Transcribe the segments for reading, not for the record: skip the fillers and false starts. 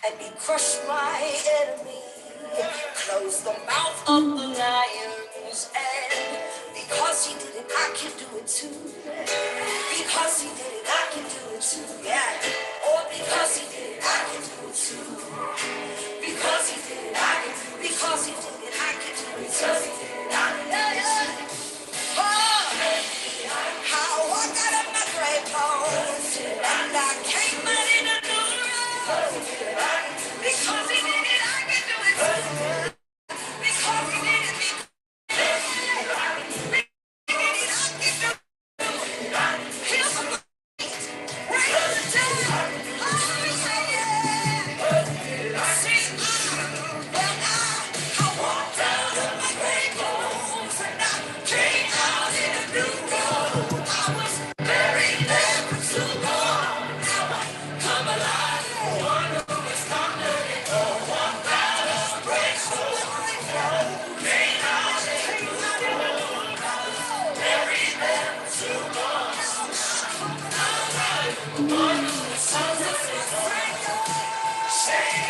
and he crushed my enemy. Close the mouth of the lions, and because he did it, I can do it too. Because he did it, I can do it too. Yeah. Or because he did it, I can do it too. Because he did it, I can do it. Because he did it, I can do it. Because he did it, I can do it. Oh, how I got up my great clothes and I came out in a new road. Because he did it, I can do it too. Because he did it, say,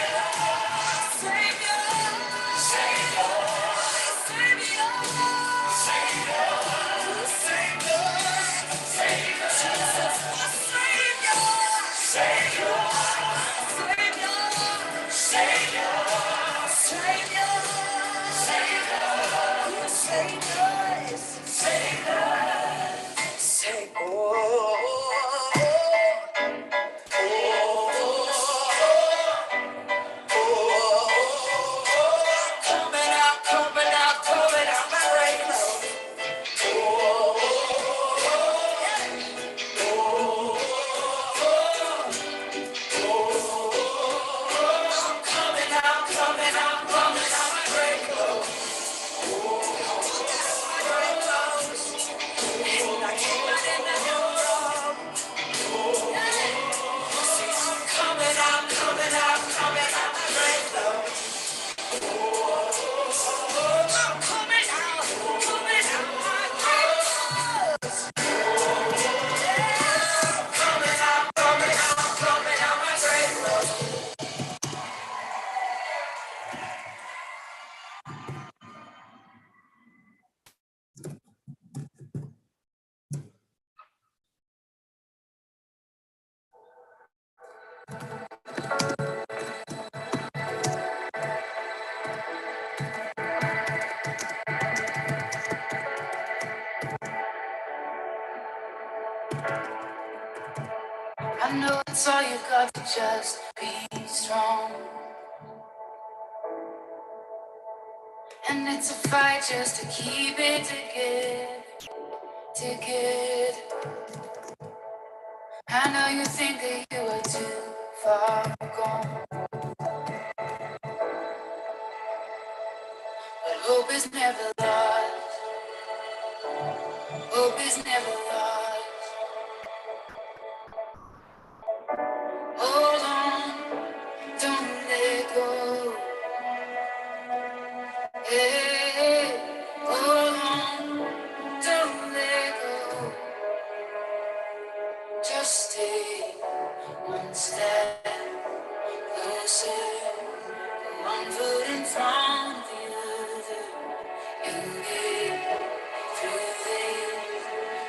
coming out my rainbow. Coming out my rainbow. And I came out in the new road. Coming out my rainbow. I'm coming out my rainbow. Coming out my rainbow. I know it's all you got to just be strong. And it's a fight just to keep it together. I know you think that you are too far gone, but hope is never lost. Hope is never lost. Hold on, don't let go. Hey, hold on, don't let go. Just take one step closer, one foot in front of the other. You get through this.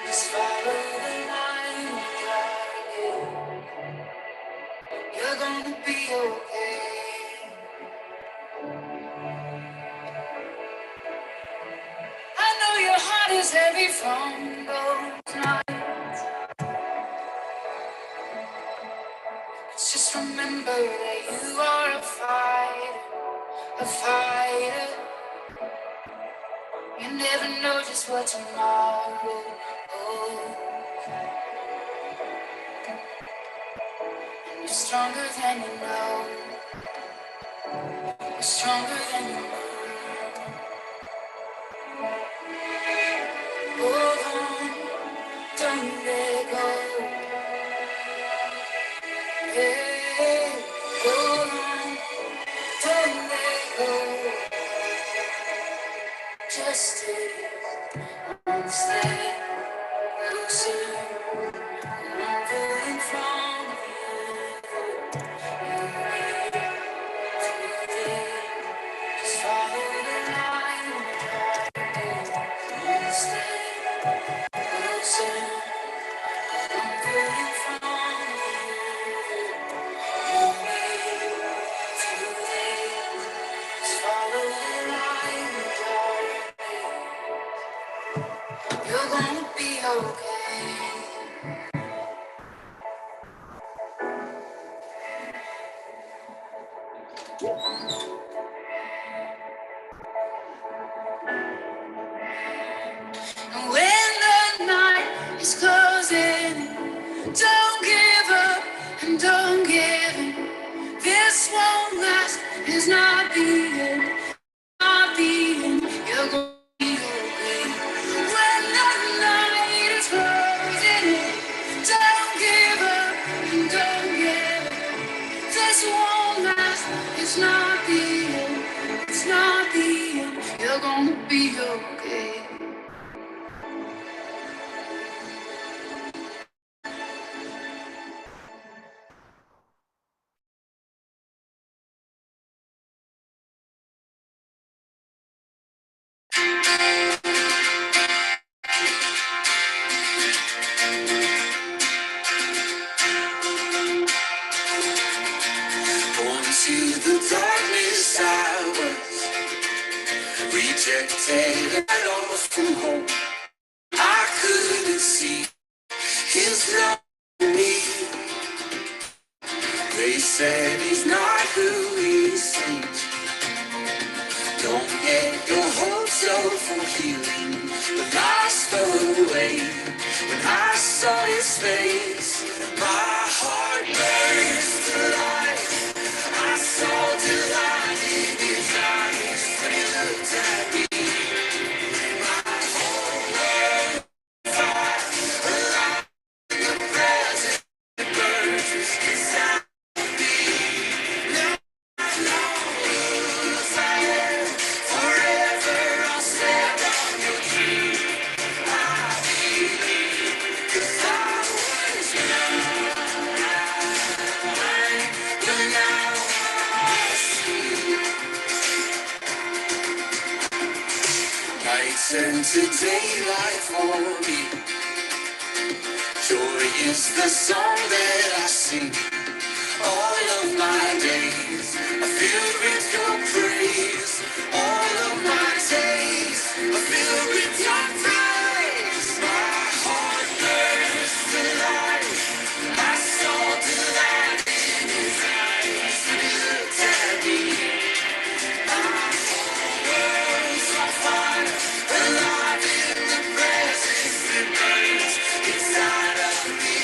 Just follow the line you target. You're gonna be okay. I know your heart is heavy from those nights. Just remember that you are a fighter. You never know just what tomorrow holds. And you're stronger than you know. You're stronger than you know. Hold on, don't let go. Hey, hold on, don't let go. Just take one step closer, one foot in front of the other. it's not the end, it's not the end. You're gonna be okay. Born to the darkness, I was rejected and off from home. I couldn't see his love in me. They said he's not who he seems. Don't get your hopes up for healing, but I stole away when I saw his face. My heart burns to life. I saw delight in his eyes when he looked at me. My whole world fire, alive in the presence that burns inside me. Now I know whose I am. Forever I'll stand on your truth. I believe, 'cause I was blind, but now I see. Night turned to daylight for me. Joy is the song that I sing. All of my days are filled with your praise. All of my days are filled with your praise. My heart burns to life. I saw delight in his eyes when he looked at me. My whole world's on fire, alive in the presence that burns inside of me.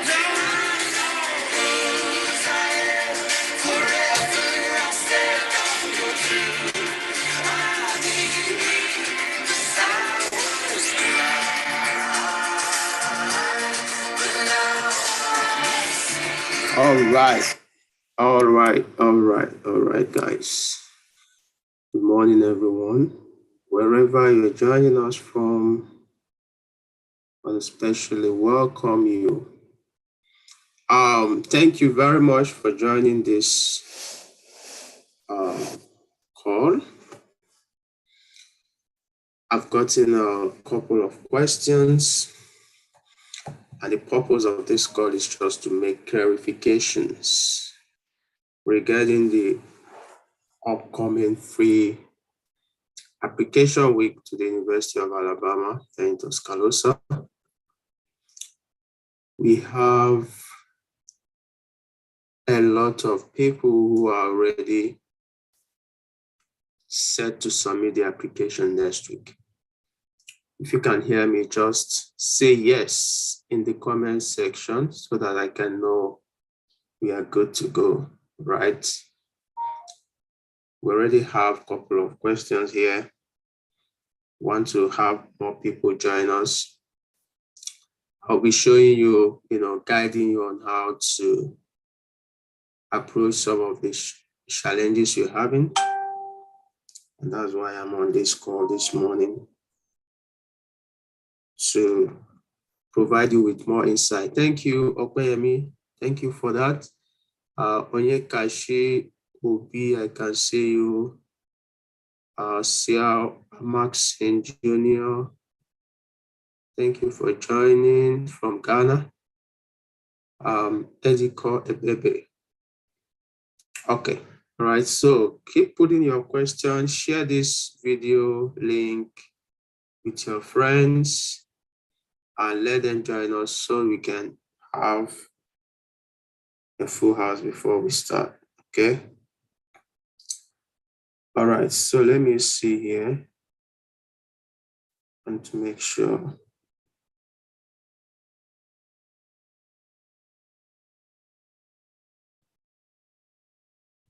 Now I know whose I am. Forever I'll stand on your truth. I believe, 'cause I was blind, but now I see. All right, guys. Good morning, everyone. Wherever you're joining us from, I especially welcome you. Thank you very much for joining this call. I've gotten a couple of questions, and the purpose of this call is just to make clarifications regarding the upcoming free application week to the University of Alabama in Tuscaloosa. We have a lot of people who are already set to submit the application next week. If you can hear me, just say yes in the comment section so that I can know we are good to go, right? We already have a couple of questions here. Want to have more people join us. I'll be showing you, guiding you on how to approach some of the challenges you're having. And that's why I'm on this call this morning, to provide you with more insight. Thank you, Opeyemi. Thank you for that. Onyekashi Obi, I can see you. Sia Max and Junior, thank you for joining from Ghana. Ediko Ebebe. Okay, all right, so keep putting your questions, share this video link with your friends and let them join us so we can have a full house before we start, okay? All right, so let me see here and to make sure.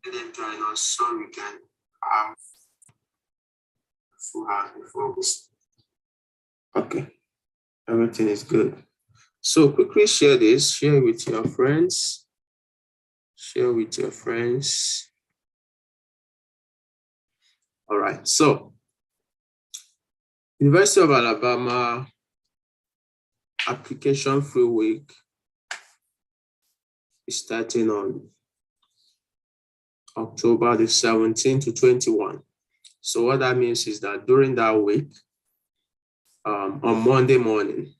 Let them join us so we can have a full house before we start. Okay, everything is good. So quickly share this, share with your friends, share with your friends. All right, so University of Alabama application free week is starting on October the 17th to 21. So what that means is that during that week, on Monday morning,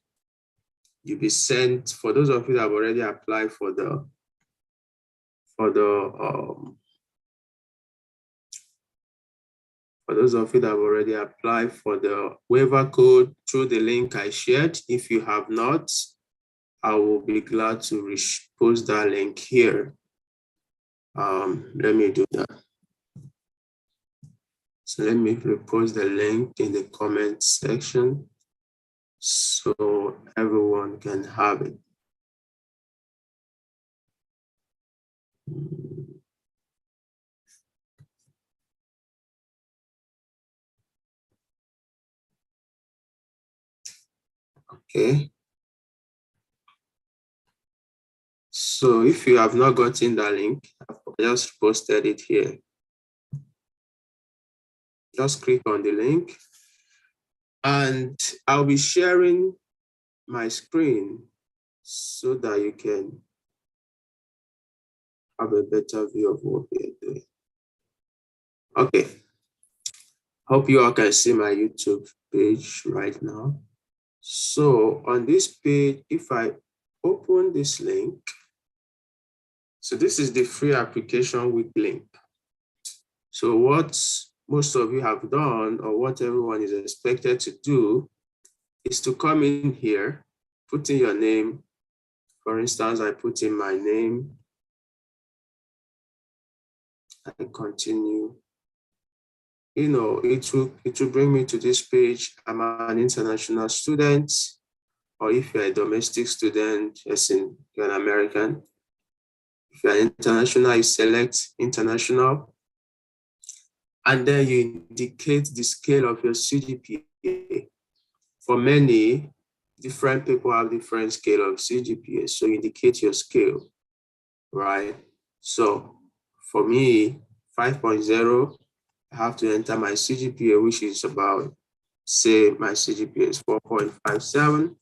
you'll be sent, for those of you that have already applied for the waiver code through the link I shared. If you have not, I will be glad to post that link here. Let me do that. So let me repost the link in the comment section so everyone can have it. Okay. So if you have not gotten that link, I've just posted it here. Just click on the link and I'll be sharing my screen so that you can have a better view of what we are doing. Okay. Hope you all can see my YouTube page right now. So on this page, if I open this link, so this is the free application week link. So what most of you have done, or what everyone is expected to do, is to come in here, put in your name. For instance, I put in my name. I continue. You know, it will bring me to this page. I'm an international student, or if you're a domestic student, as in you're an American. If you're international, you select international. And then you indicate the scale of your CGPA. For many, different people have different scale of CGPA, so you indicate your scale, right? So for me, 5.0, I have to enter my CGPA, which is about, say my CGPA is 4.57.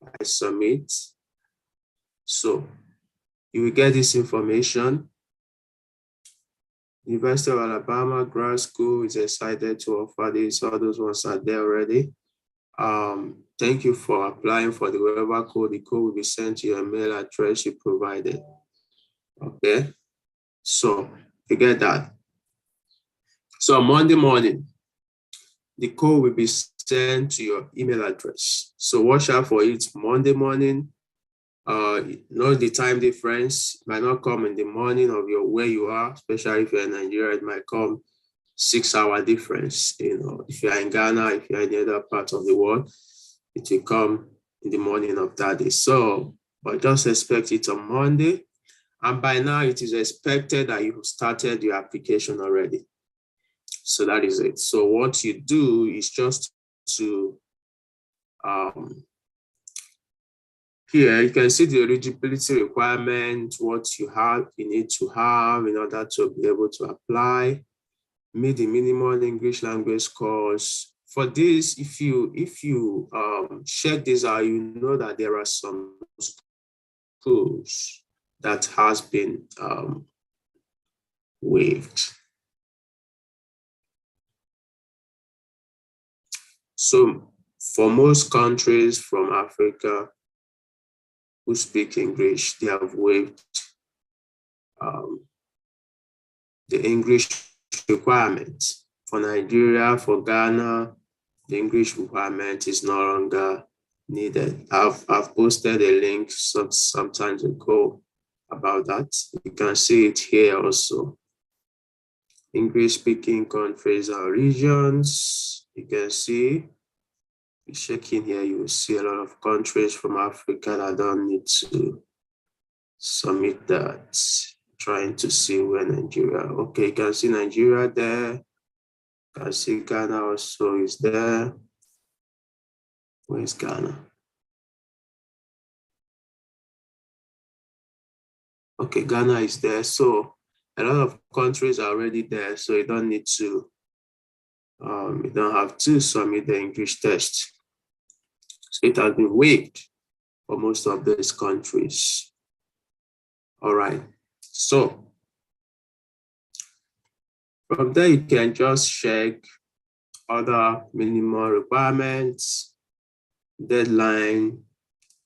I submit. So you will get this information. University of Alabama grad school is excited to offer this. All those ones are there already. Thank you for applying for the waiver code. The code will be sent to your mail address you provided. Okay, so you get that. So on Monday morning, the code will be sent to your email address. So watch out for it Monday morning. Know the time difference. It might not come in the morning of where you are, especially if you're in Nigeria. It might come 6-hour difference. You know, if you're in Ghana, if you're in the other part of the world, it will come in the morning of that day. So, but just expect it on Monday. And by now it is expected that you've started your application already. So that is it. So what you do is just to, here you can see the eligibility requirement, what you need to have in order to be able to apply. Meet the minimum English language course. For this, if you check this out, you know that there are some schools that has been waived. So for most countries from Africa who speak English, they have waived the English requirement. For Nigeria, for Ghana, the English requirement is no longer needed. I've posted a link some time ago about that. You can see it here also. English-speaking countries or regions. You can see, you check in here, you will see a lot of countries from Africa that don't need to submit that. Trying to see where Nigeria. Okay, you can see Nigeria there. You can see Ghana also is there. Where is Ghana? Okay, Ghana is there. So a lot of countries are already there, so you don't need to You don't have to submit the English test. So it has been waived for most of these countries. All right. So from there, you can just check other minimum requirements, deadline,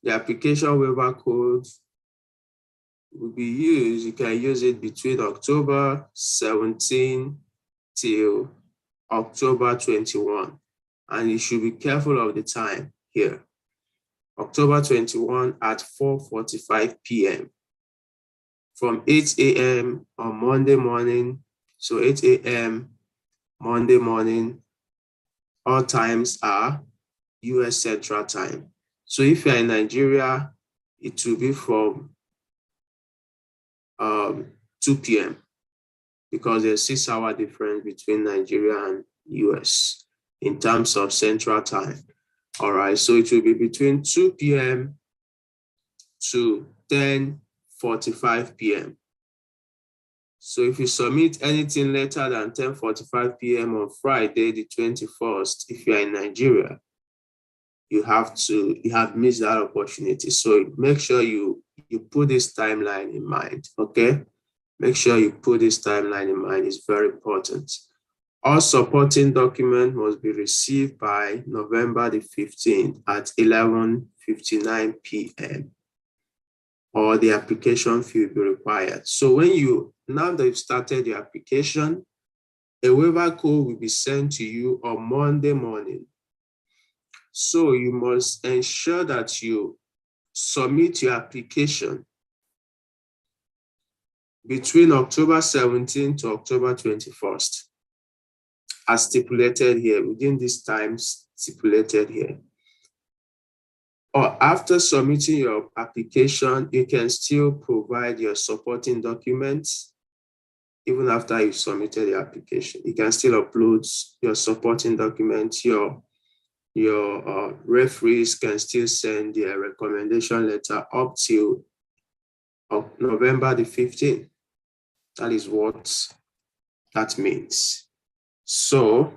the application waiver code will be used. You can use it between October 17 till October 21. And you should be careful of the time here. October 21 at 4:45 p.m. from 8 a.m. on Monday morning. So 8 a.m. Monday morning, all times are US Central Time. So if you're in Nigeria, it will be from 2 p.m. because there's a 6-hour difference between Nigeria and US in terms of Central Time. All right, so it will be between 2 p.m. to 10:45 p.m. So if you submit anything later than 10:45 p.m. on Friday, the 21st, if you're in Nigeria, you have missed that opportunity. So make sure you put this timeline in mind, okay? Make sure you put this timeline in mind. It's very important. All supporting documents must be received by November the 15th at 11:59 p.m. or the application fee will be required. So now that you've started your application, a waiver code will be sent to you on Monday morning. So you must ensure that you submit your application between October 17th to October 21st, as stipulated here, within this time stipulated here. Or after submitting your application, you can still provide your supporting documents. Even after you've submitted the application, you can still upload your supporting documents. Your referees can still send their recommendation letter up till November the 15th. That is what that means. So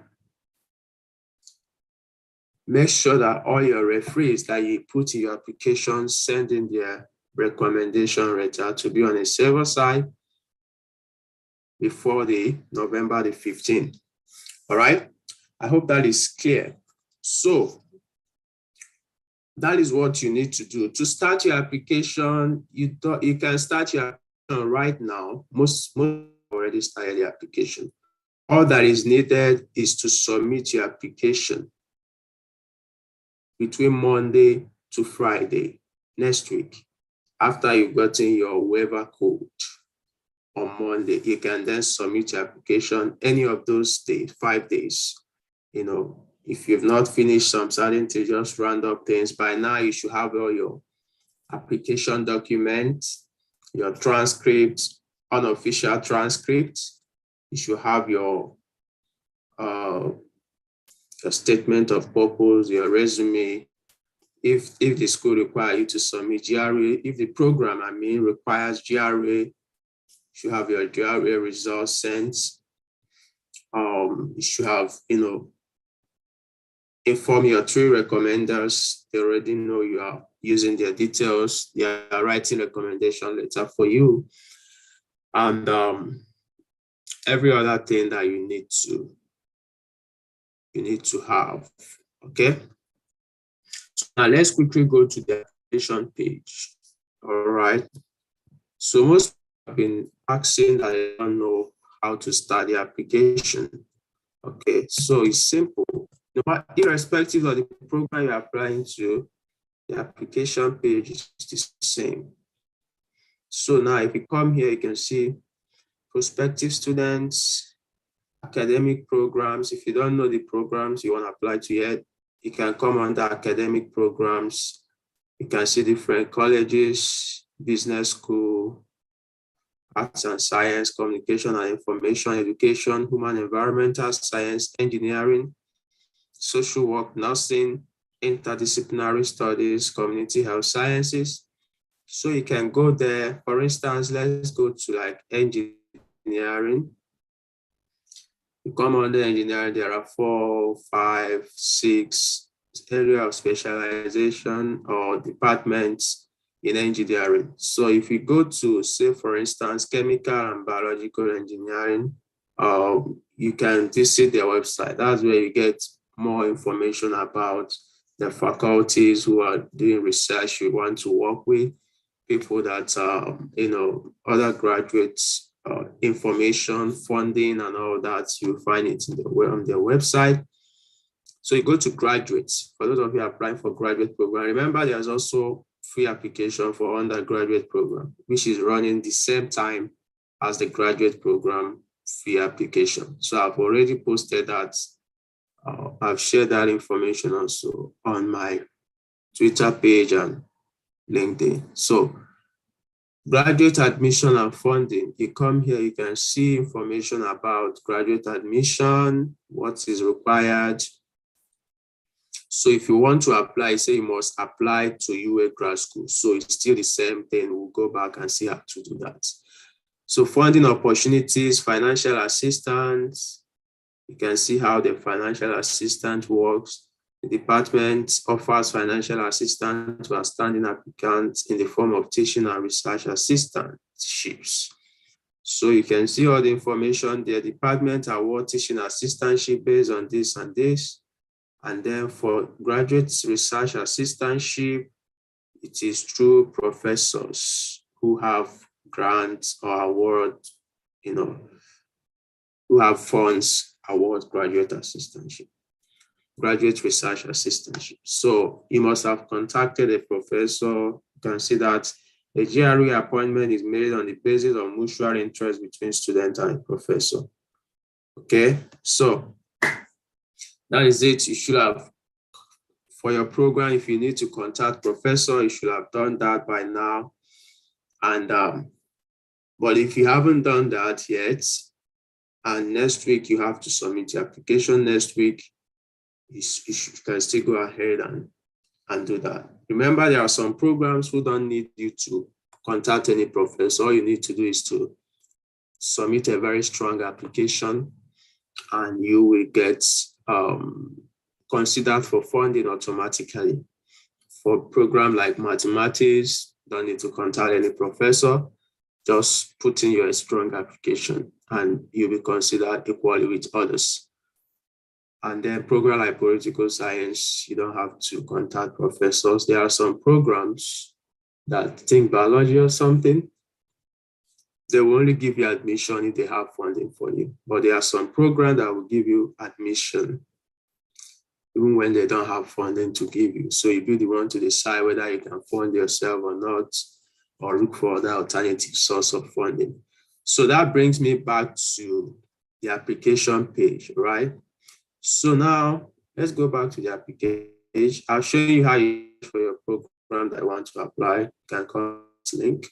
make sure that all your referees that you put in your application send in their recommendation letter to be on a safer side before the November the 15th. All right. I hope that is clear. So that is what you need to do. To start your application, you can start your application right now. Most already started the application. All that is needed is to submit your application between Monday to Friday next week. After you've gotten your waiver code on Monday, you can then submit your application any of those days, 5 days. If you've not finished some certain things, just round up things. By now, you should have all your application documents, your transcript, unofficial transcript. You should have your statement of purpose, your resume. If the school requires you to submit GRE, if the program, requires GRE, you should have your GRE results sent. You should have, inform your 3 recommenders. They already know you are using their details. They are writing recommendation letter for you. And every other thing that you need to have, okay? So now let's quickly go to the application page. All right. So most have been asking that I don't know how to start the application. Okay, so it's simple. Irrespective of the program you're applying to, the application page is the same. So now if you come here, you can see prospective students, academic programs. If you don't know the programs you want to apply to yet, you can come under academic programs. You can see different colleges, business school, arts and science, communication and information, education, human environmental science, engineering, social work, nursing, interdisciplinary studies, community health sciences. So you can go there. For instance, let's go to like engineering. You come under engineering, there are 4, 5, 6 area of specialization or departments in engineering. So if you go to, say, for instance, chemical and biological engineering, you can visit their website. That's where you get more information about the faculties who are doing research you want to work with, people that, other graduates, information, funding, and all that. You'll find it on their website. So you go to graduates. For those of you applying for graduate program, remember there's also free application for undergraduate program, which is running the same time as the graduate program free application. So I've already posted that. I've shared that information also on my Twitter page and LinkedIn. So graduate admission and funding, you come here, you can see information about graduate admission, what is required. So if you want to apply, say you must apply to UA grad school. So it's still the same thing. We'll go back and see how to do that. So funding opportunities, financial assistance. You can see how the financial assistance works. The department offers financial assistance to outstanding applicants in the form of teaching and research assistantships. So you can see all the information. The department awards teaching assistantship based on this and this. And then for graduate research assistantship, it is through professors who have grants or award, who have funds award graduate assistantship, graduate research assistantship. So you must have contacted a professor. You can see that a GRE appointment is made on the basis of mutual interest between student and a professor. Okay, so that is it. You should have, for your program, if you need to contact professor, you should have done that by now. And but if you haven't done that yet, and next week you have to submit your application next week, you can still go ahead and do that. Remember, there are some programs who don't need you to contact any professor. All you need to do is to submit a very strong application, and you will get considered for funding automatically. For a program like mathematics, don't need to contact any professor. Just put in your strong application and you'll be considered equally with others. And then program like political science, you don't have to contact professors. There are some programs that think biology or something. They will only give you admission if they have funding for you. But there are some programs that will give you admission even when they don't have funding to give you. So you be the one to decide whether you can fund yourself or not, or look for other alternative source of funding. So that brings me back to the application page, right? So now let's go back to the application page. I'll show you how you for your program that I want to apply. You can copy this link.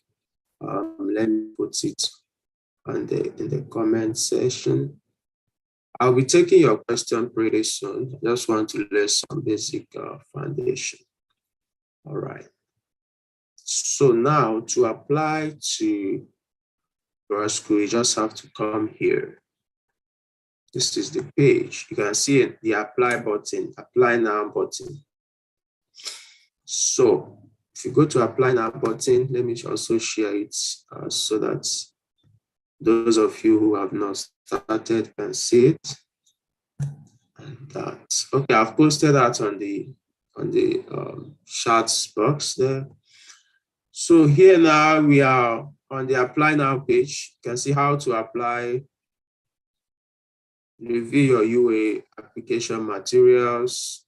Let me put it in the comment section. I'll be taking your question pretty soon. I just want to lay some basic foundation. All right. So now to apply to grad school, you just have to come here. This is the page. You can see the apply button, apply now button. So if you go to apply now button, let me also share it so that those of you who have not started can see it. And that, okay, I've posted that on the chat box there. So here now we are on the apply now page. You can see how to apply, review your UA application materials.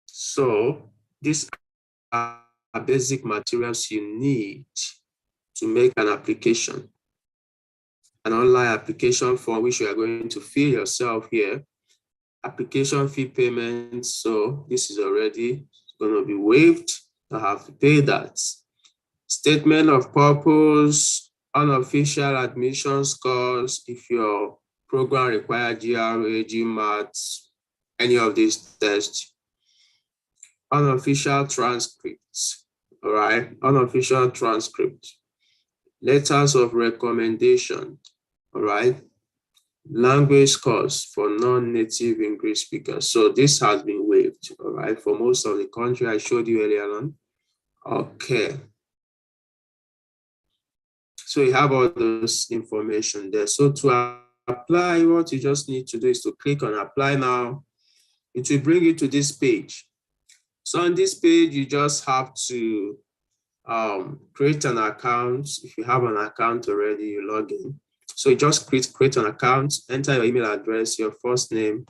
So these are basic materials you need to make an application. An online application form which you are going to fill yourself here. Application fee payment. So this is already going to be waived. I have to pay that. Statement of purpose, unofficial admission scores. If your program requires GRE, GMAT, any of these tests. Unofficial transcripts, all right? Unofficial transcript. Letters of recommendation, all right? Language course for non-native English speakers. So this has been waived, all right, for most of the country I showed you earlier on. Okay. So you have all this information there. So to apply, what you just need to do is to click on apply now. It will bring you to this page. So on this page, you just have to create an account. If you have an account already, you log in. So you just create an account, enter your email address, your first name,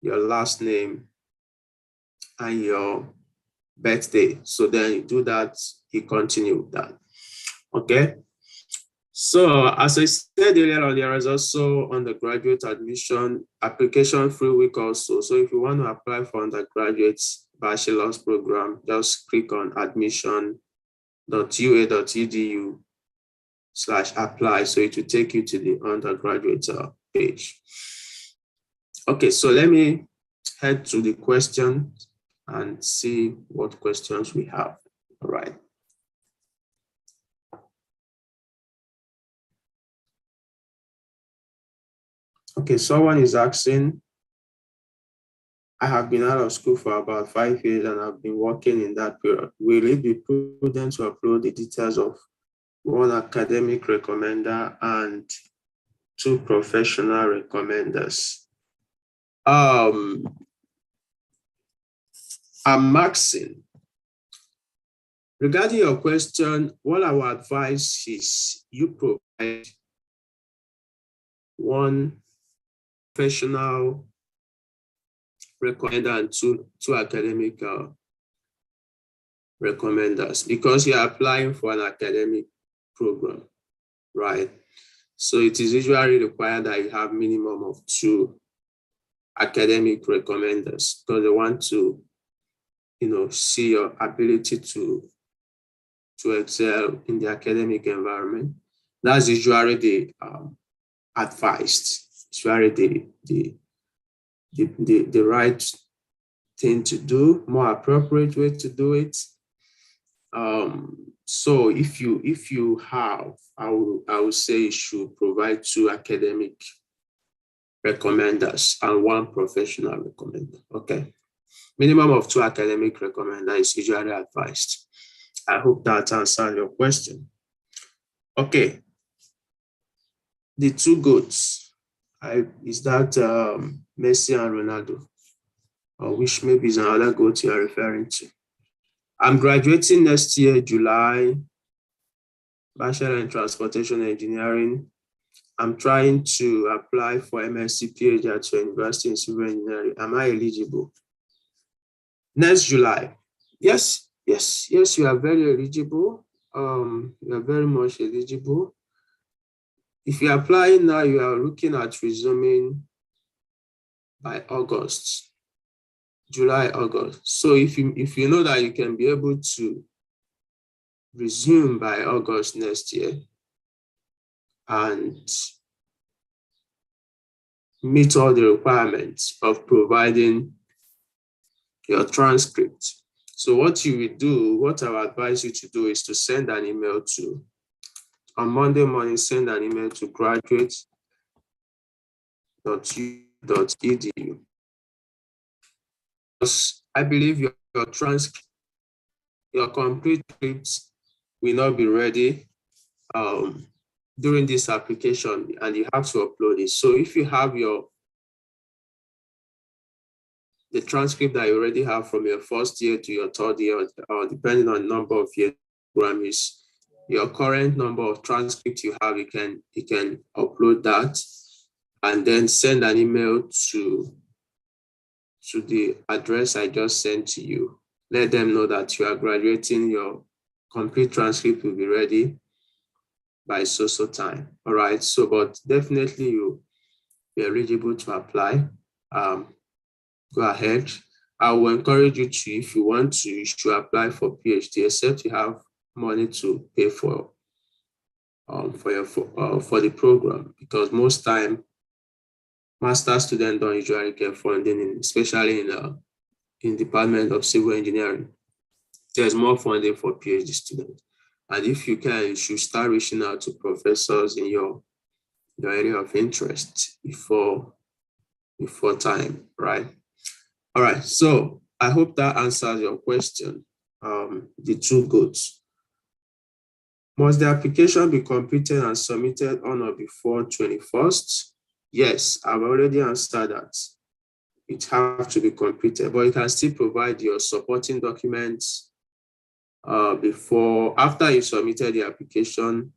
your last name, and your birthday. So then you do that, you continue with that. Okay. So as I said earlier on, there is also undergraduate admission application free week also. So if you want to apply for undergraduate bachelor's program, just click on admission.ua.edu/apply. So it will take you to the undergraduate page. Okay, so let me head to the question and see what questions we have. All right. Okay, someone is asking, I have been out of school for about 5 years and I've been working in that period. Will it be prudent to upload the details of one academic recommender and 2 professional recommenders? I'm Maxine. Regarding your question, what our advice is you provide one professional recommender and two academic recommenders, because you're applying for an academic program, right? So it is usually required that you have minimum of 2 academic recommenders, because they want to, see your ability to excel in the academic environment. That's usually the advised. It's usually the right thing to do, more appropriate way to do it. So if you have, I would say you should provide 2 academic recommenders and 1 professional recommender. Okay, minimum of 2 academic recommenders is usually advised. I hope that answers your question. Okay, the 2 GOATs. Is that Messi and Ronaldo, or which maybe is another GOAT you are referring to? I'm graduating next year, July, Bachelor in Transportation Engineering. I'm trying to apply for MSc PhD at your University in Civil Engineering. Am I eligible? Next July. Yes, you are very eligible. You are very much eligible. If you apply now, you are looking at resuming by August, July, August. So if you know that you can be able to resume by August next year and meet all the requirements of providing your transcript. So what you will do, what I would advise you to do is to send an email on Monday morning, send an email to graduate.u.edu. I believe your transcript, your complete script will not be ready during this application, and you have to upload it. So if you have the transcript that you already have from your first year to your 3rd year, or depending on the number of years the program is, your current number of transcripts you have, you can upload that and then send an email to the address I just sent to you. Let them know that you are graduating, your complete transcript will be ready by so time. All right. So, but definitely you're eligible to apply. Go ahead. I will encourage you to, if you want to, you should apply for PhD, except you have money to pay for the program, because most time master students don't usually get funding, especially in Department of Civil Engineering. There's more funding for PhD students. And if you can, you should start reaching out to professors in your your area of interest before time, right? All right, so I hope that answers your question. The two goals. Must the application be completed and submitted on or before 21st? Yes, I've already answered that. It has to be completed, but you can still provide your supporting documents after you submitted the application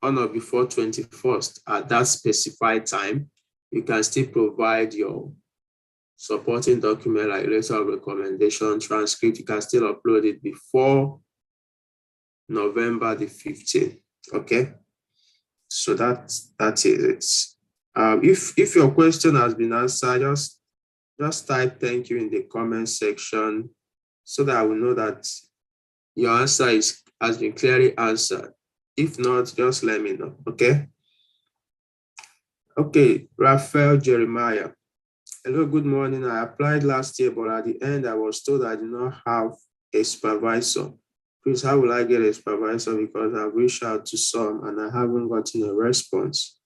on or before 21st at that specified time. You can still provide your supporting document like letter of recommendation, transcript. You can still upload it before November the 15th. Okay, so that is it. If your question has been answered, just type thank you in the comment section so that I will know that your answer has been clearly answered. If not, just let me know. Okay. Okay, Raphael Jeremiah. Hello, good morning. I applied last year, but at the end, I was told I did not have a supervisor. Please, how will I get a supervisor? Because I've reached out to some and I haven't gotten a response.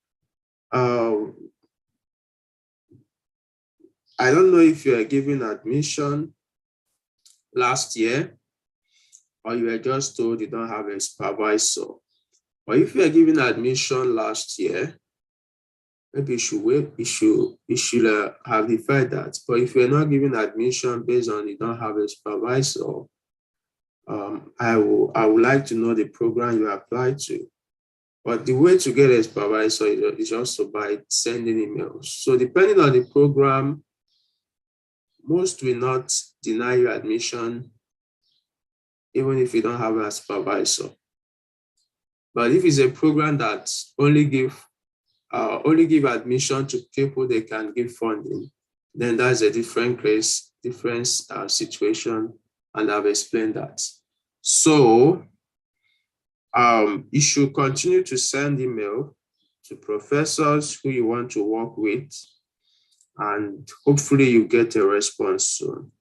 I don't know if you are given admission last year or you were just told you don't have a supervisor. Or if you are given admission last year, maybe you should wait. You should have deferred that. But if you're not given admission based on you don't have a supervisor, I would like to know the program you apply to. But the way to get a supervisor is also by sending emails. So depending on the program, most will not deny you admission, even if you don't have a supervisor. But if it's a program that only give admission to people they can give funding, then that's a different case, different situation, and I've explained that. So you should continue to send email to professors who you want to work with, and hopefully you get a response soon.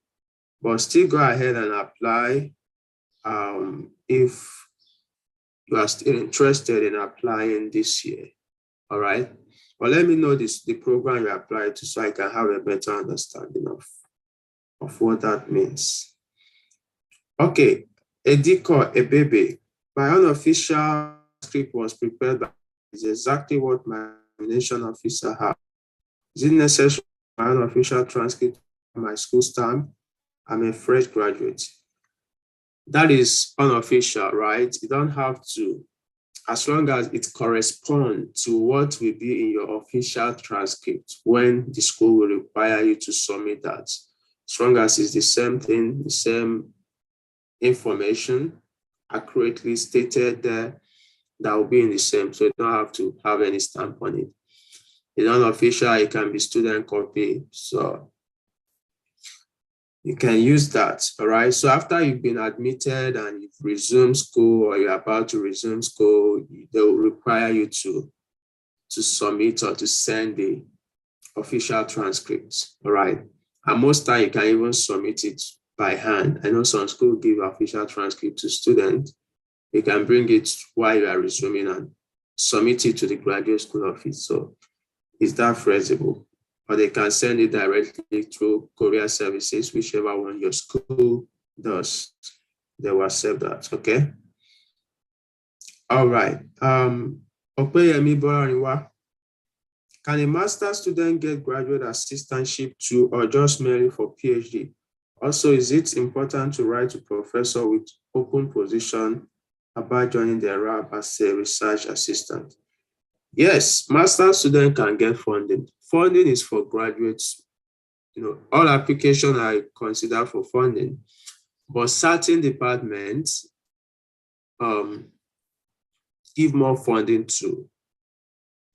But still go ahead and apply if you are still interested in applying this year. All right. But let me know the program you apply to so I can have a better understanding of what that means. Okay. Ediko Ebebe. My unofficial script was prepared by is exactly what my examination officer had. Is it necessary for my unofficial transcript of my school stamp? I'm a fresh graduate. That is unofficial, right? You don't have to, as long as it corresponds to what will be in your official transcript when the school will require you to submit that. As long as it's the same thing, the same information accurately stated there, that will be in the same. So you don't have to have any stamp on it. It's unofficial, it can be student copy. So you can use that, all right? So after you've been admitted and you've resumed school or you're about to resume school, they will require you to submit or to send the official transcripts, all right? And most time you can even submit it by hand. I know some schools give official transcript to students. You can bring it while you are resuming and submit it to the graduate school office. So it's that feasible. Or they can send it directly through courier services, whichever one your school does. They will accept that, okay? All right. Opeyemi Boraniwa. Can a master's student get graduate assistantship too, or just merely for PhD? Also, is it important to write to professor with open position about joining the RAB as a research assistant? Yes, master's student can get funding. Funding is for graduates. All applications are considered for funding, but certain departments give more funding to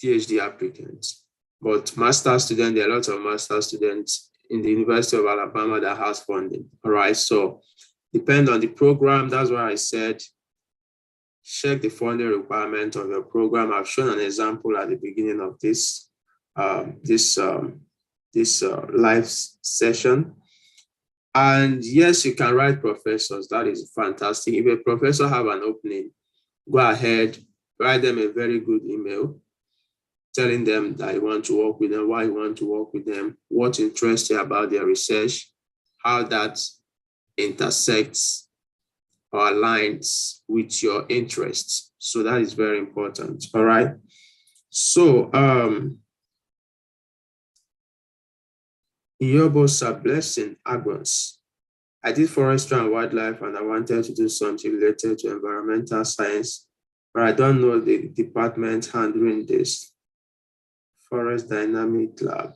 PhD applicants. But master's students, there are lots of master's students in the University of Alabama that has funding. All right, so depend on the program. That's why I said check the funding requirement of your program. I've shown an example at the beginning of this live session. And yes, you can write professors. That is fantastic. If a professor have an opening, go ahead, write them a very good email. telling them that you want to work with them, why you want to work with them, what interests you about their research, how that intersects or aligns with your interests. So that is very important. All right. So Iyobosa Blessing Agons. I did forestry and wildlife, and I wanted to do something related to environmental science, but I don't know the department handling this. Forest Dynamic Lab.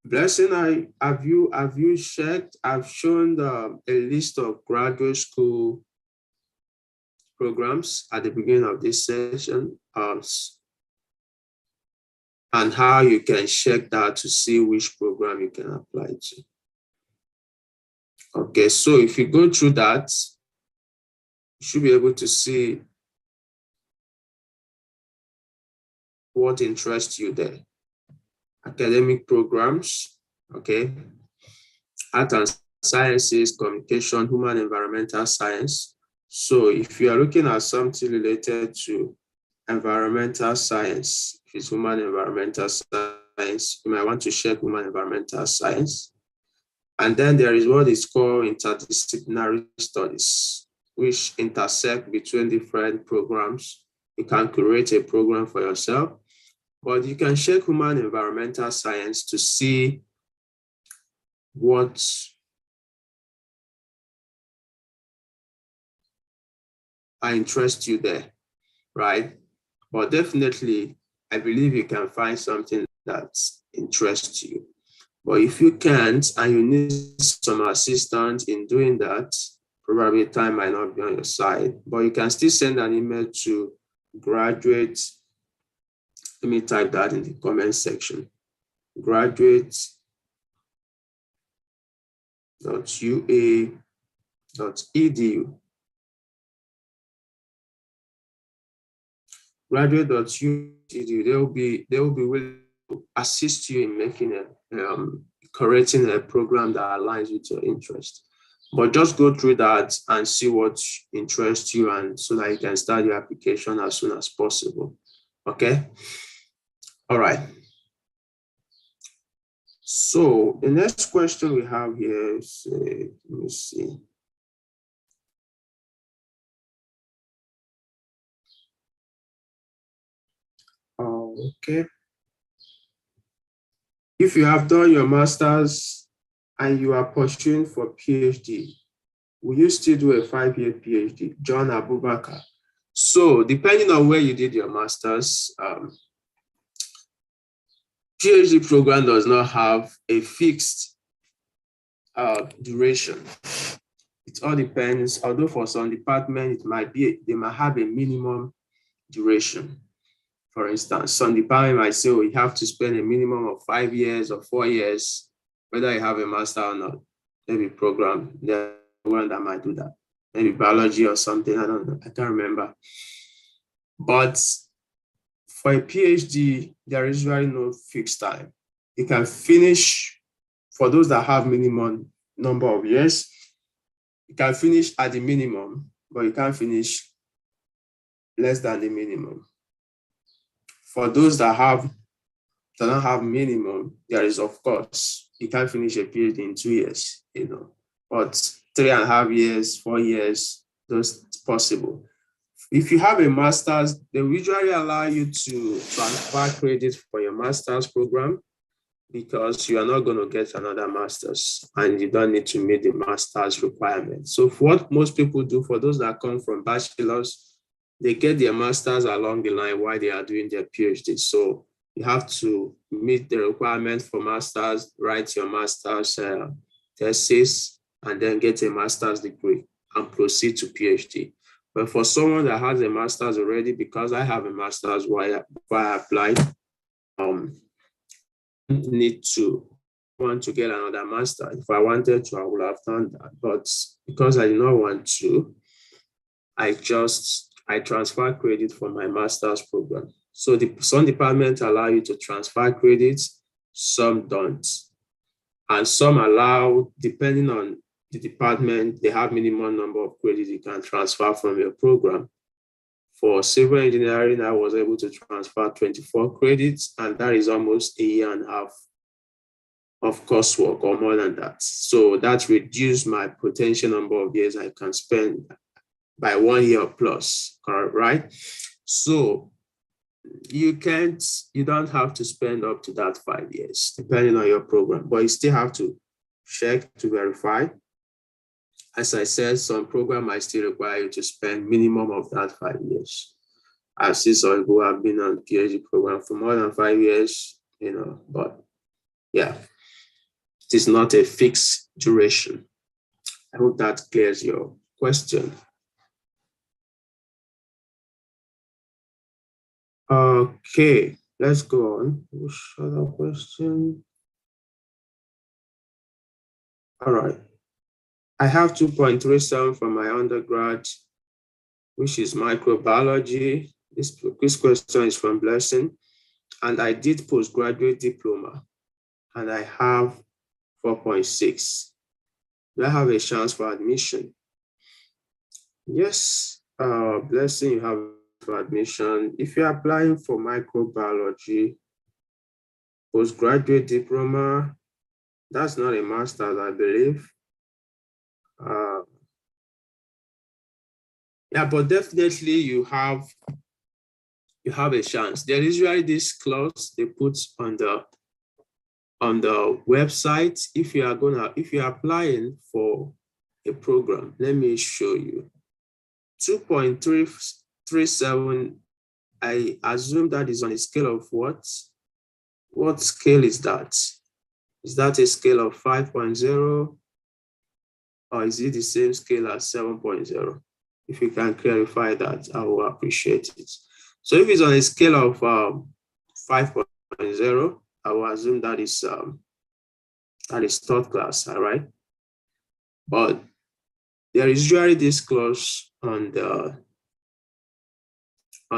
Blessing, have you checked? I've shown a list of graduate school programs at the beginning of this session, and how you can check that to see which program you can apply to. Okay, so if you go through that, you should be able to see what interests you there. Academic programs, okay, art and sciences, communication, human environmental science. So if you are looking at something related to environmental science, if it's human environmental science, you might want to check human environmental science. And then there is what is called interdisciplinary studies, which intersect between different programs. You can create a program for yourself, but you can check human environmental science to see what interests you there, right? But definitely, I believe you can find something that interests you. But if you can't and you need some assistance in doing that, probably time might not be on your side, but you can still send an email to graduate. Let me type that in the comment section. graduate.ua.edu. Graduate.ua.edu. They will be willing to assist you in making correcting a program that aligns with your interest. But just go through that and see what interests you, and so that you can start your application as soon as possible. Okay. All right. So the next question we have here is, let me see. Okay. If you have done your master's and you are pursuing for PhD, will you still do a 5-year PhD? John Abubakar. So depending on where you did your master's, PhD program does not have a fixed duration. It all depends, although for some departments, they might have a minimum duration. For instance, some department might say, oh, you have to spend a minimum of 5 years or 4 years, whether you have a master or not. Maybe program, there's one that might do that. Maybe biology or something, I don't know, I can't remember. But for a PhD, there is really no fixed time. You can finish, for those that have minimum number of years, you can finish at the minimum, but you can't finish less than the minimum. For those that don't have minimum, there is, of course, you can finish a PhD in 2 years, but 3.5 years, 4 years, those possible. If you have a master's, they usually allow you to transfer credit for your master's program, because you are not going to get another master's and you don't need to meet the master's requirements. So for what most people do, for those that come from bachelor's, they get their master's along the line while they are doing their PhD. So you have to meet the requirements for master's, write your master's thesis, and then get a master's degree and proceed to PhD. But for someone that has a master's already, because I have a master's while I applied, need to want to get another master. If I wanted to, I would have done that. But because I did not want to, I transfer credit for my master's program. So some departments allow you to transfer credits, some don't. And some allow, depending on the department, they have minimum number of credits you can transfer from your program. For civil engineering, I was able to transfer 24 credits, and that is almost a year and a half of coursework or more than that. So that reduced my potential number of years I can spend by 1 year plus, right? So you don't have to spend up to that 5 years, depending on your program, but you still have to check to verify. As I said, some program might still require you to spend minimum of that 5 years. I've seen some who have been on PhD program for more than 5 years, but yeah, it is not a fixed duration. I hope that clears your question. Okay, let's go on. Which other question? All right. I have 2.37 from my undergrad, which is microbiology. This question is from Blessing. And I did postgraduate diploma, and I have 4.6. Do I have a chance for admission? Yes, Blessing, you have for admission. If you're applying for microbiology, postgraduate diploma, that's not a master's, I believe. Yeah, but definitely you have a chance. There is usually this clause they put on the website. If you're applying for a program, let me show you. 2.337, I assume that is on a scale of what? What scale is that? Is that a scale of 5.0? Or is it the same scale as 7.0? If you can clarify that, I will appreciate it. So if it's on a scale of 5.0, I will assume that is third class, all right? But there is usually this clause on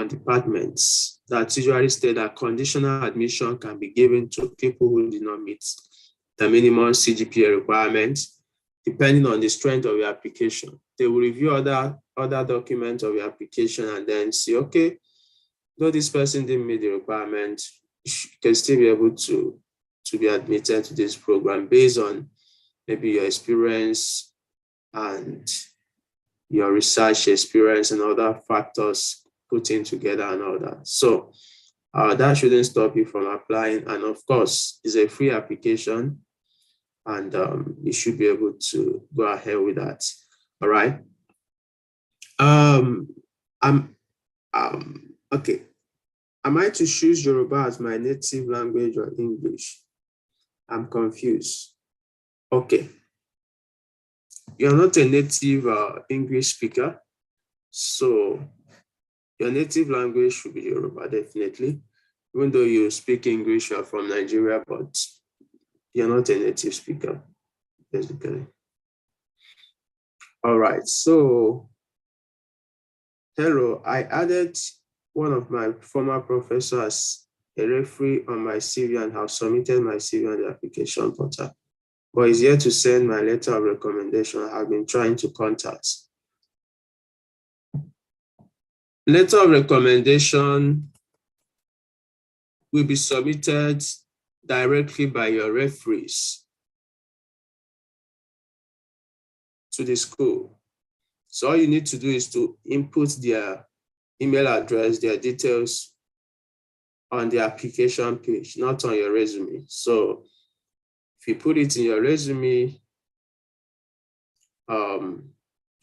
departments that usually state that conditional admission can be given to people who did not meet the minimum CGPA requirements, depending on the strength of your application. They will review other documents of your application and then see, okay, though this person didn't meet the requirement, you can still be able to be admitted to this program based on maybe your experience and your research experience and other factors put in together and all that. So that shouldn't stop you from applying. And of course, it's a free application, and you should be able to go ahead with that. All right. Okay. Am I to choose Yoruba as my native language or English? I'm confused. Okay. You're not a native English speaker, so your native language should be Yoruba, definitely. Even though you speak English, you're from Nigeria, but you're not a native speaker, basically. All right, so hello, I added one of my former professors, a referee, on my CV and have submitted my CV on the application portal, but is yet to send my letter of recommendation. I have been trying to contact. Letter of recommendation will be submitted directly by your referees to the school. So all you need to do is to input their email address, their details on the application page, not on your resume. So if you put it in your resume,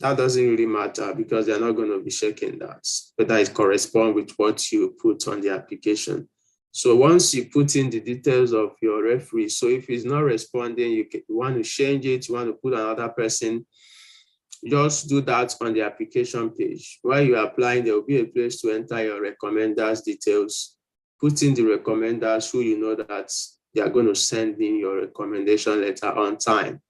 that doesn't really matter because they're not going to be checking that, whether it corresponds with what you put on the application. So once you put in the details of your referee, so if he's not responding, you want to change it, you want to put another person, just do that on the application page. While you're applying, there will be a place to enter your recommenders details. Put in the recommenders who you know that they are going to send in your recommendation letter on time.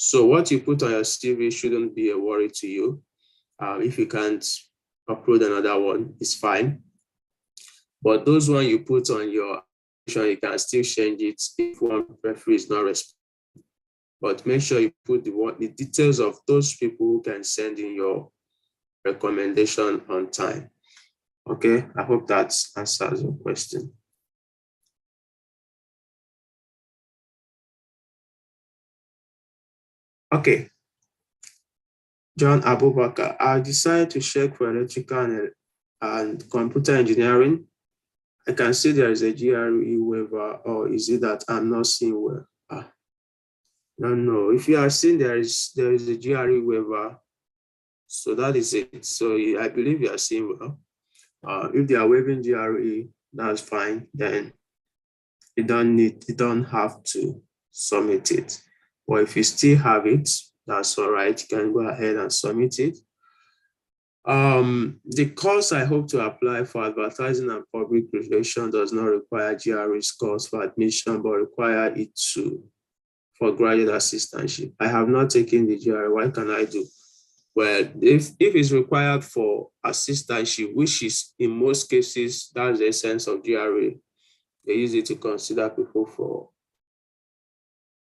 So what you put on your CV shouldn't be a worry to you. If you can't upload another one, it's fine. But those ones you put on your application, you can still change it if one referee is not responding. But make sure you put the details of those people who can send in your recommendation on time. Okay, I hope that answers your question. Okay, John Abubakar, I decided to check for electrical and computer engineering. I can see there is a GRE waiver, or is it that I'm not seeing well? No. If you are seeing there is a GRE waiver, so that is it. So I believe you are seeing well. If they are waiving GRE, that's fine. Then you don't have to submit it. Or if you still have it, that's all right. You can go ahead and submit it. The course I hope to apply for advertising and public relations does not require GRE scores for admission, but require it for graduate assistantship. I have not taken the GRE. What can I do? Well, if it's required for assistantship, which is in most cases, that's the essence of GRE, they use it to consider people for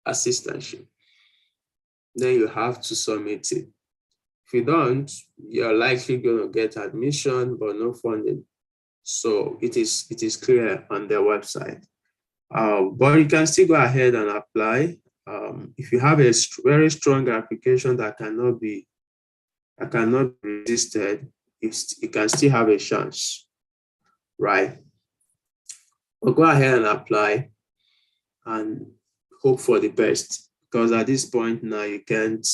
assistantship, then you have to submit it. If you don't, you're likely going to get admission but no funding. So it is clear on their website. But you can still go ahead and apply. If you have a very strong application that cannot be resisted, you can still have a chance, right? But go ahead and apply and hope for the best, because at this point now you can't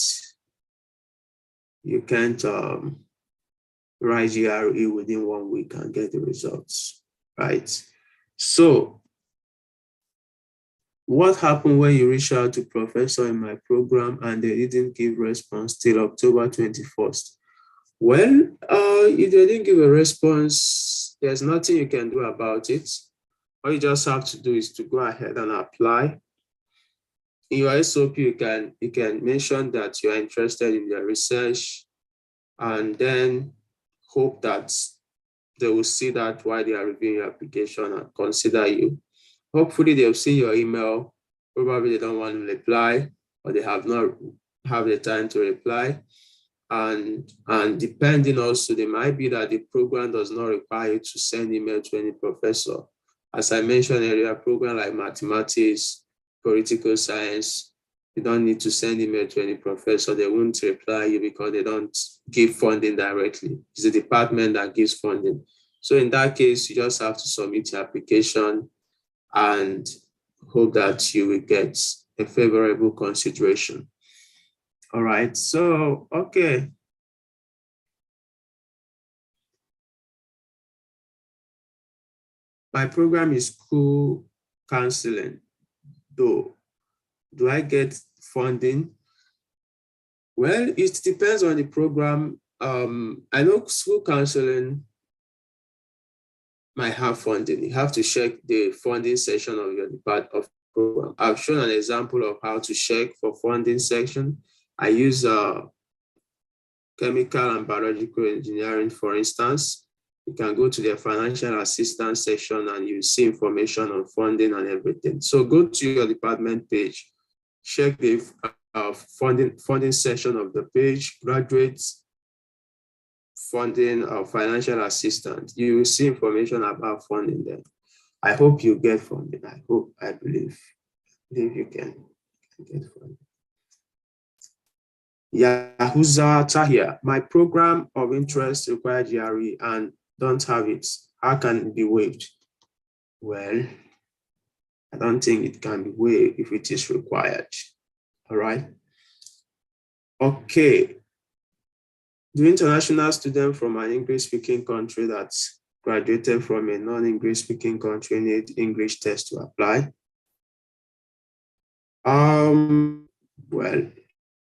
write GRE within 1 week and get the results, right? So what happened when you reach out to professor in my program and they didn't give response till October 21st? Well, if they didn't give a response, there's nothing you can do about it. All you just have to do is to go ahead and apply. In your SOP, you can mention that you are interested in their research, and then hope that they will see that while they are reviewing your application and consider you. Hopefully they'll see your email. Probably they don't want to reply, or they have not have the time to reply. And depending also, they might be that the program does not require you to send email to any professor. As I mentioned earlier, a program like mathematics, political science, you don't need to send email to any professor. They won't reply you because they don't give funding directly. It's the department that gives funding. So in that case, you just have to submit your application and hope that you will get a favorable consideration. All right, so, okay. My program is school counseling, though. Do I get funding? Well, it depends on the program. I know school counseling might have funding. You have to check the funding section of your department of program. I've shown an example of how to check for funding section. I use chemical and biological engineering, for instance. You can go to the financial assistance section and you see information on funding and everything. So go to your department page, check the funding section of the page, graduates funding or financial assistance. You will see information about funding there. I hope you get funding. I believe you can get funding. Yahuza Tahir, my program of interest requires GRE and don't have it. How can it be waived? Well, I don't think it can be waived if it is required. All right. Okay. The international student from an English-speaking country that graduated from a non-English speaking country need English test to apply? Well,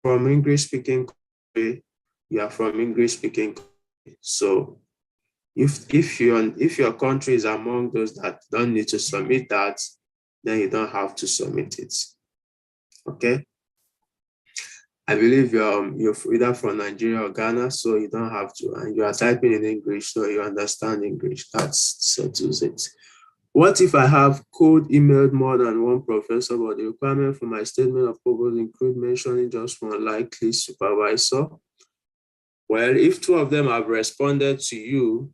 from English-speaking country, you are from English-speaking country. So if your country is among those that don't need to submit that, then you don't have to submit it. Okay. I believe you're either from Nigeria or Ghana, so you don't have to, and you are typing in English, so you understand English. That settles it. What if I have cold emailed more than one professor, but the requirement for my statement of purpose include mentioning just one likely supervisor? Well, if two of them have responded to you,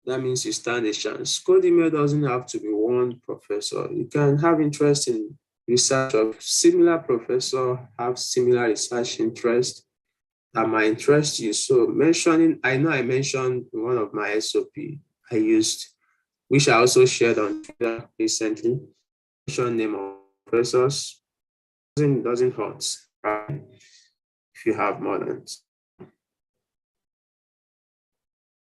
that means you stand a chance. Cold email doesn't have to be one professor. You can have interest in research of similar professor, have similar research interest that might interest you. So mentioning, I know I mentioned one of my SOP I used, which I also shared on Twitter recently. Mention name of professors doesn't hurt, right? If you have more than.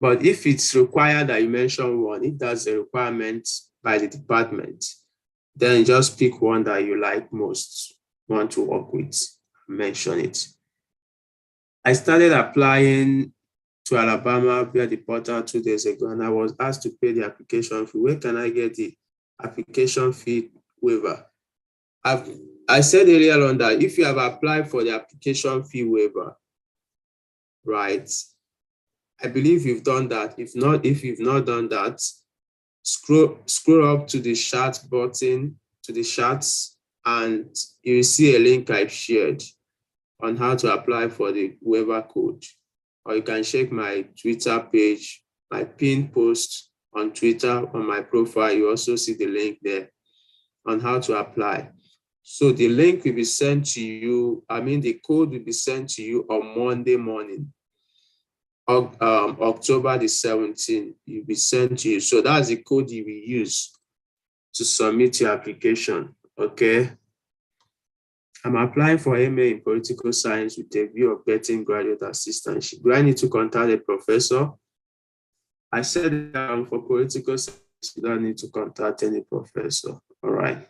But if it's required that you mention one, if that's a requirement by the department, then just pick one that you like most, want to work with, mention it. I started applying to Alabama via the portal 2 days ago, and I was asked to pay the application fee. Where can I get the application fee waiver? I said earlier on that if you have applied for the application fee waiver, right, I believe you've done that. If you've not done that, scroll up to the chat button, to the chats, and you will see a link I've shared on how to apply for the waiver code. Or you can check my Twitter page, my pinned post on Twitter on my profile. You also see the link there on how to apply. So the link will be sent to you. The code will be sent to you on Monday morning. October the 17th, it will be sent to you. So that's the code you will use to submit your application, okay? I'm applying for MA in political science with a view of getting graduate assistantship. Do I need to contact a professor? I said for political science, you don't need to contact any professor, all right?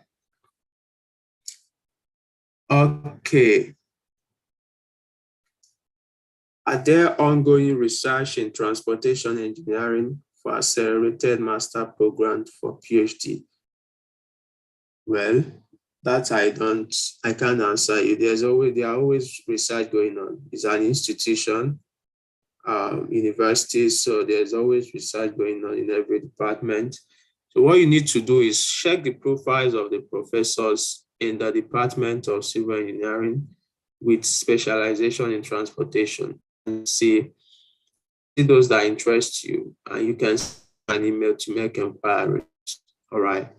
Okay. Are there ongoing research in transportation engineering for accelerated master program for PhD? Well, that I can't answer you. There are always research going on. It's an institution, university, so there's always research going on in every department. So what you need to do is check the profiles of the professors in the Department of Civil Engineering with specialization in transportation and see those that interest you, and you can send an email to make inquiries. All right.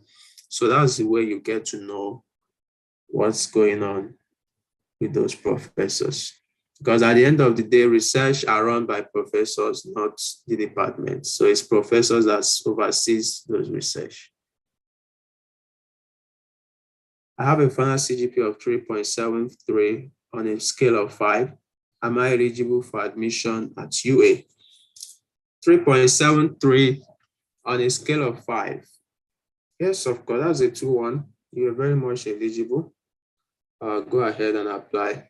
So that's the way you get to know what's going on with those professors. Because at the end of the day, research are run by professors, not the department. So it's professors that oversees those research. I have a final CGPA of 3.73 on a scale of 5. Am I eligible for admission at UA? 3.73 on a scale of 5. Yes, of course, that's a 2-1. You are very much eligible. Go ahead and apply.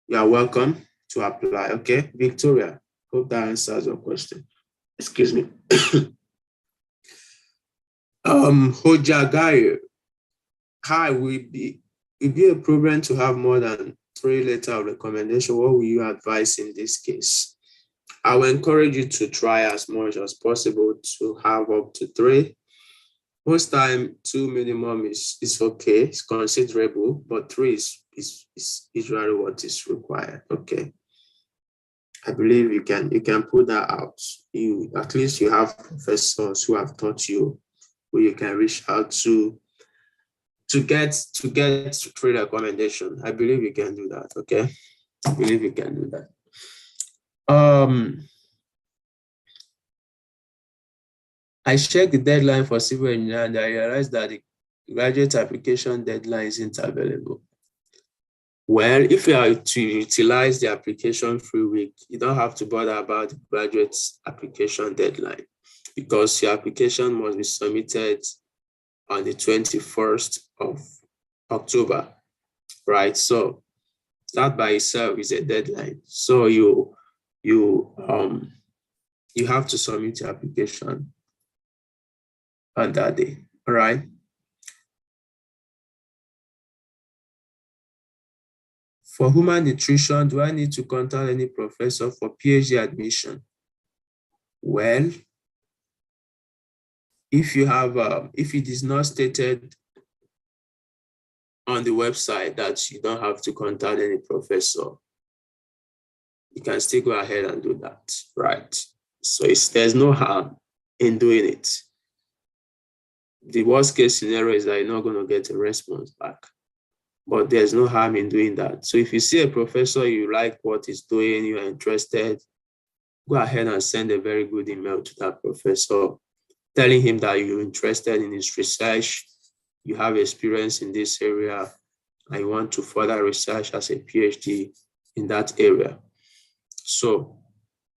You are welcome to apply, okay? Victoria, hope that answers your question. Excuse me. Hojagayo, hi, will be a problem to have more than 3 letters of recommendation. What will you advise in this case? I will encourage you to try as much as possible to have up to 3. Most time, 2 minimum is okay, it's considerable, but 3 is usually what is required. Okay. I believe you can put that out. At least you have professors who have taught you, who you can reach out to get 3 recommendations. I believe you can do that. Okay. I believe you can do that. I checked the deadline for civil engineering and I realized that the graduate application deadline isn't available. Well, if you are to utilize the application free week, you don't have to bother about the graduate application deadline because your application must be submitted on the 21st of October, right? So that by itself is a deadline. So you have to submit your application on that day, all right? For human nutrition, do I need to contact any professor for PhD admission? Well, if it is not stated on the website that you don't have to contact any professor, you can still go ahead and do that, right? So there's no harm in doing it. The worst case scenario is that you're not going to get a response back, but there's no harm in doing that. So if you see a professor, you like what he's doing, you're interested, go ahead and send a very good email to that professor, telling him that you're interested in his research, you have experience in this area, and you want to further research as a PhD in that area. So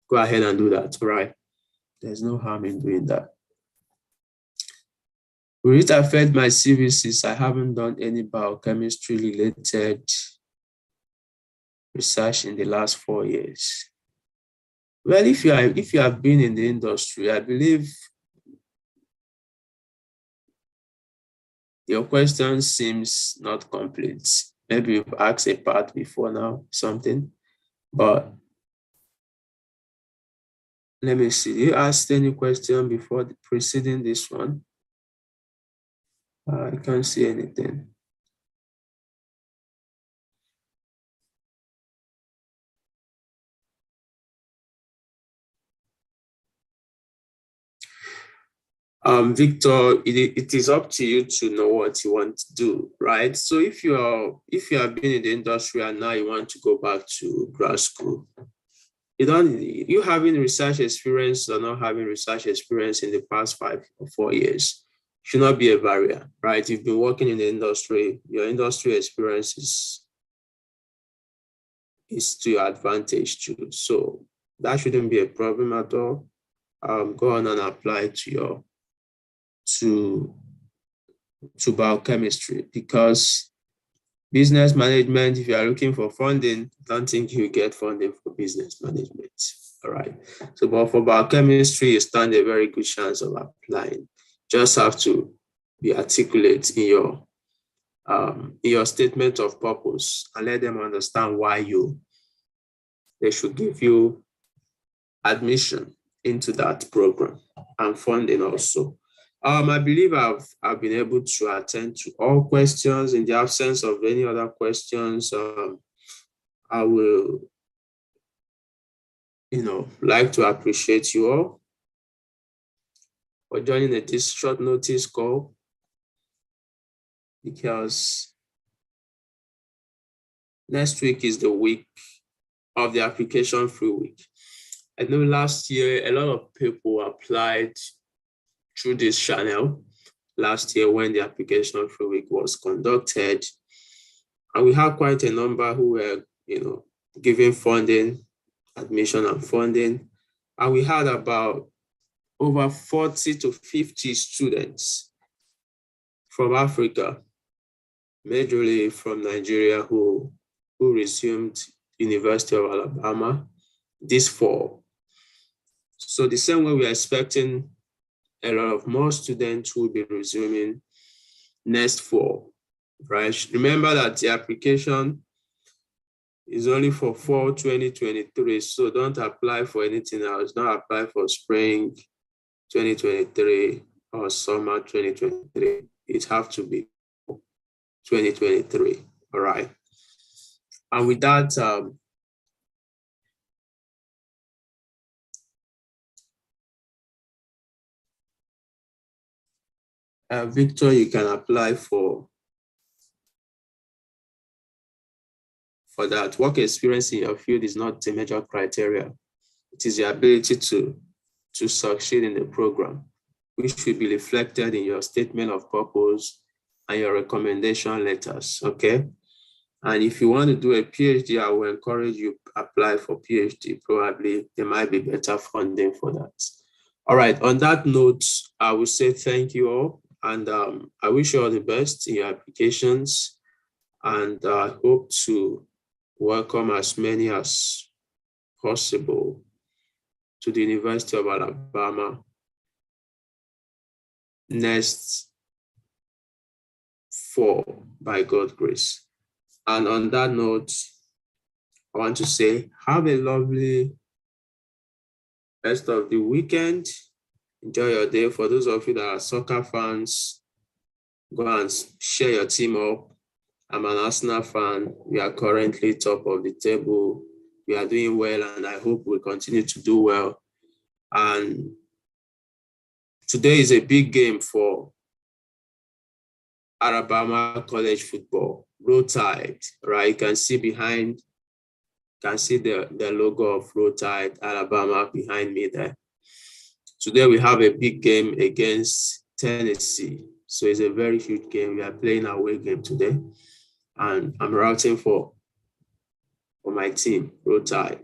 go ahead and do that, all right? There's no harm in doing that. Will it affect my CVCs? I haven't done any biochemistry related research in the last 4 years. Well, if you have been in the industry, I believe your question seems not complete. Maybe you've asked a part before now, something, but let me see. You asked any question before preceding this one? I can't see anything. Victor, it is up to you to know what you want to do, right? So if you have been in the industry and now you want to go back to grad school, you having research experience or not having research experience in the past 5 or 4 years should not be a barrier, right? You've been working in the industry, your industry experience is to your advantage too. So that shouldn't be a problem at all. Go on and apply to biochemistry, because business management, if you are looking for funding, don't think you get funding for business management. All right. So, but for biochemistry, you stand a very good chance of applying. Just have to be articulate in your statement of purpose and let them understand why they should give you admission into that program and funding also. I believe I've been able to attend to all questions. In the absence of any other questions, I will, like to appreciate you all for joining this short notice call, because next week is the week of the application-free week. I know last year a lot of people applied through this channel last year when the application-free week was conducted, and we had quite a number who were, giving funding, admission and funding, and we had about over 40 to 50 students from Africa, majorly from Nigeria, who resumed University of Alabama this fall. So the same way we are expecting a lot of more students who will be resuming next fall, right? Remember that the application is only for fall 2023, so don't apply for anything else. Don't apply for spring 2023 or summer 2023. It has to be 2023, all right? And with that, Victor, you can apply for that. Work experience in your field is not a major criteria. It is the ability to succeed in the program, which will be reflected in your statement of purpose and your recommendation letters, okay? And if you want to do a PhD, I will encourage you to apply for PhD. Probably there might be better funding for that. All right, on that note, I will say thank you all, and I wish you all the best in your applications, and I hope to welcome as many as possible to the University of Alabama next fall, by God's grace. And on that note, I want to say, have a lovely rest of the weekend. Enjoy your day. For those of you that are soccer fans, go and share your team up. I'm an Arsenal fan. We are currently top of the table. We are doing well, and I hope we'll continue to do well And today is a big game for Alabama college football. Roll Tide, right? You can see behind, the logo of Roll Tide, Alabama behind me there. Today we have a big game against Tennessee. So it's a very huge game. We are playing our away game today. And I'm rooting for my team, Roll Tide,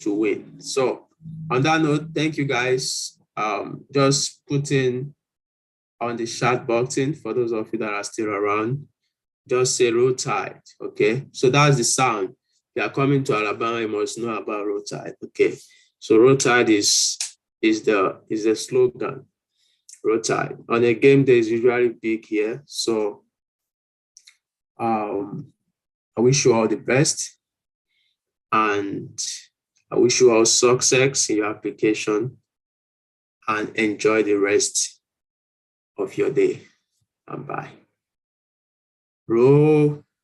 to win. So on that note, thank you guys. Just put in on the chat boxing for those of you that are still around. Just say Roll Tide, okay? So that's the sound. If you are coming to Alabama, you must know about Roll Tide, okay? So Roll Tide is the slogan. Roll Tide. On a game day is usually big here. So I wish you all the best. And I wish you all success in your application and enjoy the rest of your day. And bye. Roll